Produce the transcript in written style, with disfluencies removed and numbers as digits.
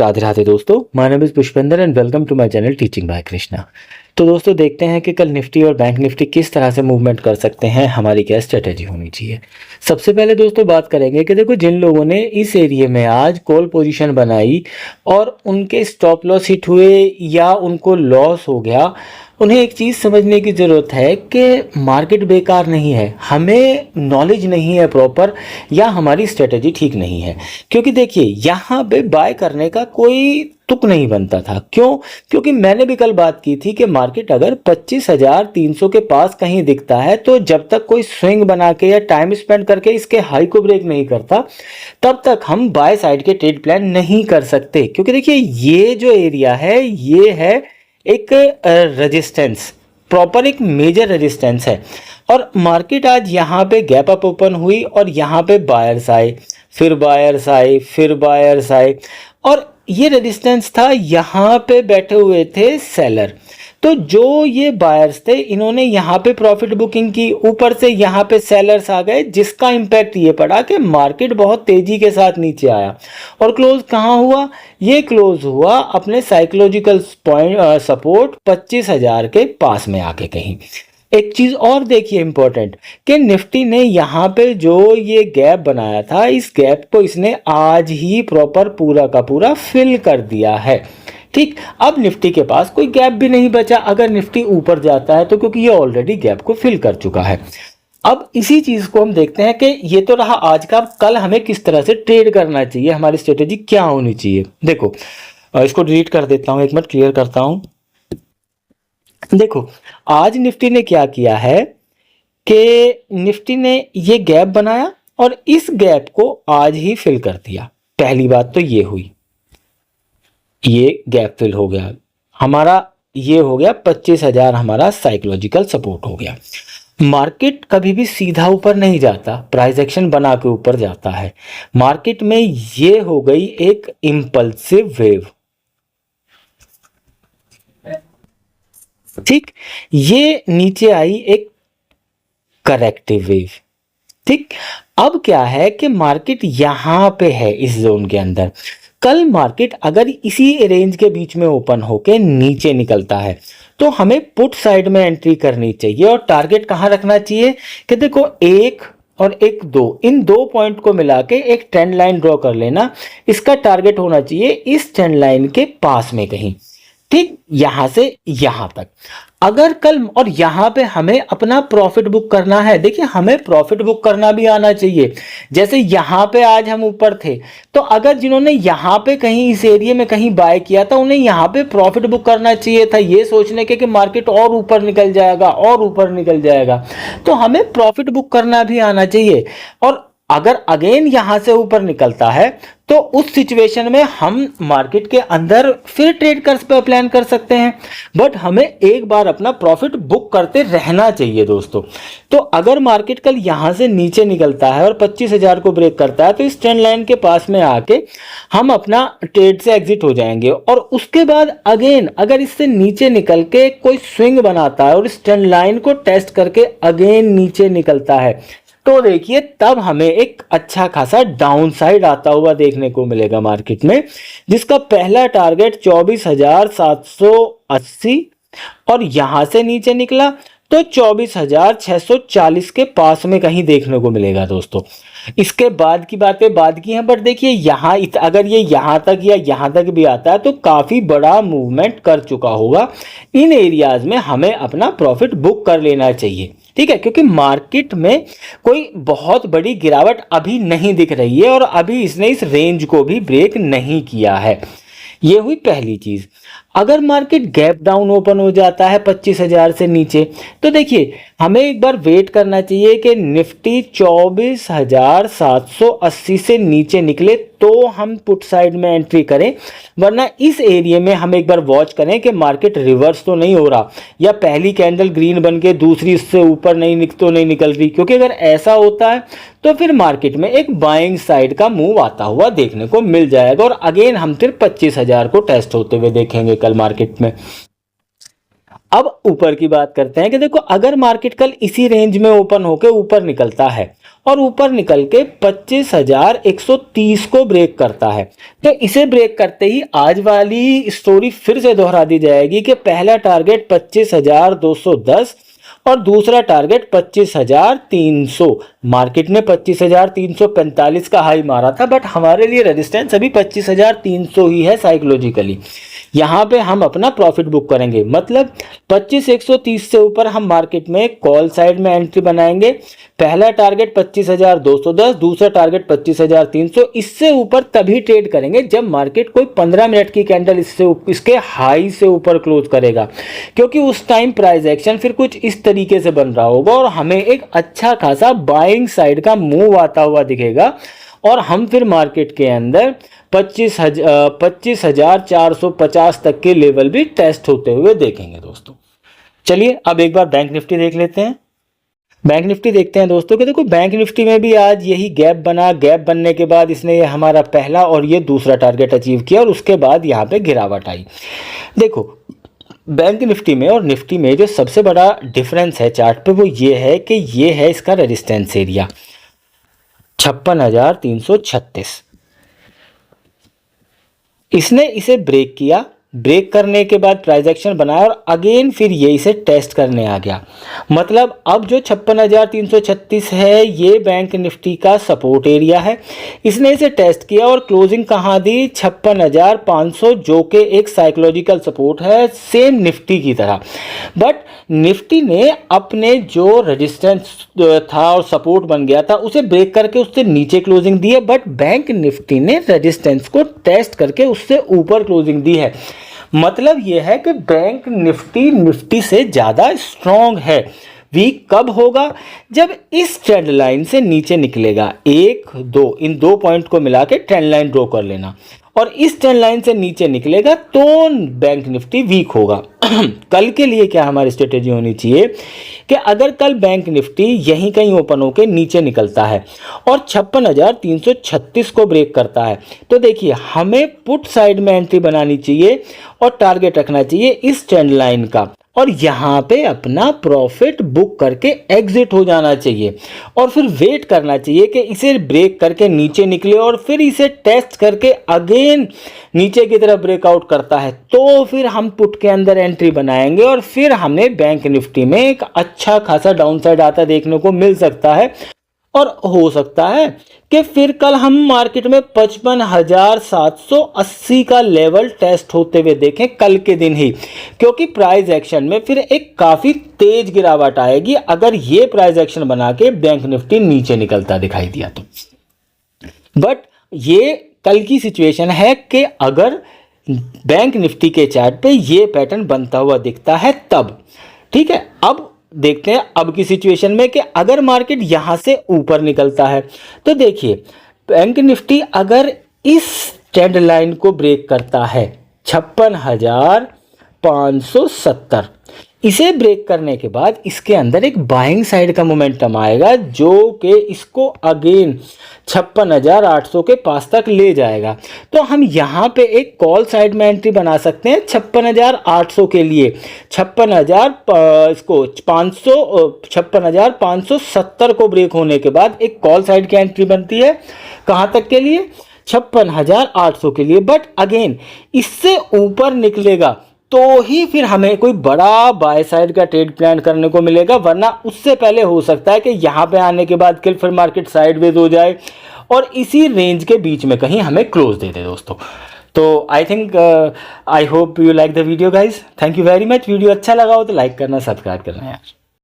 राधे राधे दोस्तों, my name is Pushpendra and welcome to my channel teaching by Krishna. तो दोस्तों देखते हैं कि कल निफ्टी और बैंक निफ्टी किस तरह से मूवमेंट कर सकते हैं, हमारी क्या स्ट्रेटेजी होनी चाहिए। सबसे पहले दोस्तों बात करेंगे कि देखो, जिन लोगों ने इस एरिया में आज कॉल पोजीशन बनाई और उनके स्टॉप लॉस हिट हुए या उनको लॉस हो गया, उन्हें एक चीज़ समझने की ज़रूरत है कि मार्केट बेकार नहीं है, हमें नॉलेज नहीं है प्रॉपर या हमारी स्ट्रेटजी ठीक नहीं है। क्योंकि देखिए, यहाँ पे बाय करने का कोई तुक नहीं बनता था। क्यों? क्योंकि मैंने भी कल बात की थी कि मार्केट अगर 25,300 के पास कहीं दिखता है तो जब तक कोई स्विंग बना के या टाइम स्पेंड करके इसके हाई को ब्रेक नहीं करता, तब तक हम बाय साइड के ट्रेड प्लान नहीं कर सकते। क्योंकि देखिए, ये जो एरिया है ये है एक रेजिस्टेंस, प्रॉपर एक मेजर रेजिस्टेंस है। और मार्केट आज यहाँ पे गैप अप ओपन हुई और यहाँ पे बायर्स आए, फिर बायर्स आए, फिर बायर्स आए, और ये रेजिस्टेंस था, यहाँ पे बैठे हुए थे सेलर। तो जो ये बायर्स थे, इन्होंने यहाँ पे प्रॉफिट बुकिंग की, ऊपर से यहाँ पे सेलर्स आ गए, जिसका इम्पैक्ट ये पड़ा कि मार्केट बहुत तेजी के साथ नीचे आया। और क्लोज कहाँ हुआ? ये क्लोज हुआ अपने साइकोलॉजिकल पॉइंट सपोर्ट 25,000 के पास में आके कहीं। एक चीज और देखिए इंपॉर्टेंट, कि निफ्टी ने यहाँ पे जो ये गैप बनाया था, इस गैप को इसने आज ही प्रॉपर पूरा का पूरा फिल कर दिया है। ठीक, अब निफ्टी के पास कोई गैप भी नहीं बचा अगर निफ्टी ऊपर जाता है तो, क्योंकि ये ऑलरेडी गैप को फिल कर चुका है। अब इसी चीज को हम देखते हैं कि ये तो रहा आज का, कल हमें किस तरह से ट्रेड करना चाहिए, हमारी स्ट्रेटेजी क्या होनी चाहिए। देखो, इसको डिलीट कर देता हूं, एक मिनट क्लियर करता हूं। देखो, आज निफ्टी ने क्या किया है कि निफ्टी ने ये गैप बनाया और इस गैप को आज ही फिल कर दिया। पहली बात तो ये हुई, ये गैप फिल हो गया हमारा, ये हो गया 25,000 हमारा साइकोलॉजिकल सपोर्ट हो गया। मार्केट कभी भी सीधा ऊपर नहीं जाता, प्राइस एक्शन बना के ऊपर जाता है। मार्केट में ये हो गई एक इंपल्सिव वेव। ठीक, ये नीचे आई एक करेक्टिव वेव। ठीक, अब क्या है कि मार्केट यहां पे है इस जोन के अंदर। कल मार्केट अगर इसी रेंज के बीच में ओपन होके नीचे निकलता है तो हमें पुट साइड में एंट्री करनी चाहिए। और टारगेट कहां रखना चाहिए कि देखो, एक और एक दो, इन दो पॉइंट को मिला के एक ट्रेंड लाइन ड्रॉ कर लेना। इसका टारगेट होना चाहिए इस ट्रेंड लाइन के पास में कहीं। ठीक, यहां से यहां तक अगर कल, और यहां पे हमें अपना प्रॉफिट बुक करना है। देखिए, हमें प्रॉफिट बुक करना भी आना चाहिए। जैसे यहां पे आज हम ऊपर थे, तो अगर जिन्होंने यहां पे कहीं इस एरिया में कहीं बाय किया था, उन्हें यहां पे प्रॉफिट बुक करना चाहिए था, ये सोचने के कि मार्केट और ऊपर निकल जाएगा और ऊपर निकल जाएगा। तो हमें प्रॉफिट बुक करना भी आना चाहिए। और अगर अगेन यहां से ऊपर निकलता है तो उस सिचुएशन में हम मार्केट के अंदर फिर ट्रेड कर प्लान कर सकते हैं, बट हमें एक बार अपना प्रॉफिट बुक करते रहना चाहिए दोस्तों। तो अगर मार्केट कल यहां से नीचे निकलता है और 25,000 को ब्रेक करता है तो इस ट्रेंड लाइन के पास में आके हम अपना ट्रेड से एग्जिट हो जाएंगे। और उसके बाद अगेन अगर इससे नीचे निकल के कोई स्विंग बनाता है और इस ट्रेंड लाइन को टेस्ट करके अगेन नीचे निकलता है, तो देखिए तब हमें एक अच्छा खासा डाउन साइड आता हुआ देखने को मिलेगा मार्केट में, जिसका पहला टारगेट 24,780 और यहां से नीचे निकला तो 24,640 के पास में कहीं देखने को मिलेगा दोस्तों। इसके बाद की बातें बाद की हैं, बट देखिए यहाँ अगर ये यहां तक या यहां तक भी आता है तो काफी बड़ा मूवमेंट कर चुका होगा। इन एरियाज में हमें अपना प्रॉफिट बुक कर लेना चाहिए। ठीक है, क्योंकि मार्केट में कोई बहुत बड़ी गिरावट अभी नहीं दिख रही है और अभी इसने इस रेंज को भी ब्रेक नहीं किया है। ये हुई पहली चीज। अगर मार्केट गैप डाउन ओपन हो जाता है 25,000 से नीचे, तो देखिए हमें एक बार वेट करना चाहिए कि निफ्टी 24,780 से नीचे निकले तो हम पुट साइड में एंट्री करें, वरना इस एरिया में हम एक बार वॉच करें कि मार्केट रिवर्स तो नहीं हो रहा या पहली कैंडल ग्रीन बन के दूसरी इससे ऊपर नहीं निकल रही। क्योंकि अगर ऐसा होता है तो फिर मार्केट में एक बाइंग साइड का मूव आता हुआ देखने को मिल जाएगा और अगेन हम फिर 25,000 को टेस्ट होते हुए देखेंगे कल मार्केट में। अब ऊपर की बात करते हैं कि देखो, अगर मार्केट कल इसी रेंज में ओपन होकर ऊपर निकलता है और ऊपर निकल के 25,130 को ब्रेक करता है। तो इसे ब्रेक करते ही आज वाली स्टोरी फिर से दोहरा दी जाएगी कि पहला टारगेट 25,210 और दूसरा टारगेट 25,300। मार्केट ने 25,345 का हाई मारा था, बट हमारे लिए रेजिस्टेंस अभी 25,300 ही है साइकोलॉजिकली। यहाँ पे हम अपना प्रॉफिट बुक करेंगे, मतलब 25,130 से ऊपर हम मार्केट में कॉल साइड में एंट्री बनाएंगे। पहला टारगेट 25,210, दूसरा टारगेट 25,300। इससे ऊपर तभी ट्रेड करेंगे जब मार्केट कोई 15 मिनट की कैंडल इसके हाई से ऊपर क्लोज करेगा, क्योंकि उस टाइम प्राइस एक्शन फिर कुछ इस तरीके से बन रहा होगा और हमें एक अच्छा खासा बाइंग साइड का मूव आता हुआ दिखेगा और हम फिर मार्केट के अंदर 25,450 तक के लेवल भी टेस्ट होते हुए देखेंगे दोस्तों। चलिए अब एक बार बैंक निफ्टी देख लेते हैं। बैंक निफ्टी देखते हैं दोस्तों कि देखो बैंक निफ्टी में भी आज यही गैप बना। गैप बनने के बाद इसने ये हमारा पहला और ये दूसरा टारगेट अचीव किया और उसके बाद यहाँ पे गिरावट आई। देखो बैंक निफ्टी में और निफ्टी में जो सबसे बड़ा डिफरेंस है चार्ट पे वो ये है कि ये है इसका रेजिस्टेंस एरिया 56,336। इसने इसे ब्रेक किया, ब्रेक करने के बाद प्राइस एक्शन बनाया और अगेन फिर ये इसे टेस्ट करने आ गया। मतलब अब जो 56,336 है ये बैंक निफ्टी का सपोर्ट एरिया है। इसने इसे टेस्ट किया और क्लोजिंग कहाँ दी? 56,500, जो कि एक साइकोलॉजिकल सपोर्ट है सेम निफ्टी की तरह। बट निफ्टी ने अपने जो रेजिस्टेंस था और सपोर्ट बन गया था उसे ब्रेक करके उससे नीचे क्लोजिंग दी है, बट बैंक निफ्टी ने रेजिस्टेंस को टेस्ट करके उससे ऊपर क्लोजिंग दी है। मतलब यह है कि बैंक निफ्टी से ज़्यादा स्ट्रॉन्ग है। वीक कब होगा? जब इस ट्रेंड लाइन से नीचे निकलेगा। 1, 2 इन 2 पॉइंट को मिला के ट्रेंड लाइन ड्रॉ कर लेना और इस ट्रेंड लाइन से नीचे निकलेगा तो बैंक निफ्टी वीक होगा। कल के लिए क्या हमारी स्ट्रेटेजी होनी चाहिए कि अगर कल बैंक निफ्टी यहीं कहीं ओपन होकर नीचे निकलता है और 56,336 को ब्रेक करता है तो देखिए हमें पुट साइड में एंट्री बनानी चाहिए और टारगेट रखना चाहिए इस ट्रेंड लाइन का और यहाँ पे अपना प्रॉफिट बुक करके एग्जिट हो जाना चाहिए और फिर वेट करना चाहिए कि इसे ब्रेक करके नीचे निकले और फिर इसे टेस्ट करके अगेन नीचे की तरफ ब्रेकआउट करता है तो फिर हम पुट के अंदर एंट्री बनाएंगे और फिर हमें बैंक निफ्टी में एक अच्छा खासा डाउन साइड आता देखने को मिल सकता है। और हो सकता है कि फिर कल हम मार्केट में 55,780 का लेवल टेस्ट होते हुए देखें कल के दिन ही, क्योंकि प्राइस एक्शन में फिर एक काफ़ी तेज गिरावट आएगी अगर ये प्राइस एक्शन बना के बैंक निफ्टी नीचे निकलता दिखाई दिया तो। बट ये कल की सिचुएशन है कि अगर बैंक निफ्टी के चार्ट पे ये पैटर्न बनता हुआ दिखता है तब, ठीक है। अब देखते हैं अब की सिचुएशन में कि अगर मार्केट यहां से ऊपर निकलता है तो देखिए बैंक निफ्टी अगर इस ट्रेंड लाइन को ब्रेक करता है 56,570, इसे ब्रेक करने के बाद इसके अंदर एक बाइंग साइड का मोमेंटम आएगा जो कि इसको अगेन 56,800 के पास तक ले जाएगा। तो हम यहाँ पे एक कॉल साइड में एंट्री बना सकते हैं 56,800 के लिए। 56,570 को ब्रेक होने के बाद एक कॉल साइड की एंट्री बनती है कहाँ तक के लिए? 56,800 के लिए। बट अगेन इससे ऊपर निकलेगा तो ही फिर हमें कोई बड़ा बाय साइड का ट्रेड प्लान करने को मिलेगा, वरना उससे पहले हो सकता है कि यहाँ पे आने के बाद कल फिर मार्केट साइडवेज हो जाए और इसी रेंज के बीच में कहीं हमें क्लोज दे दे दोस्तों। तो I think I hope you like the video guys. Thank you very much. Video अच्छा लगा हो तो लाइक करना, सब्सक्राइब करना यार।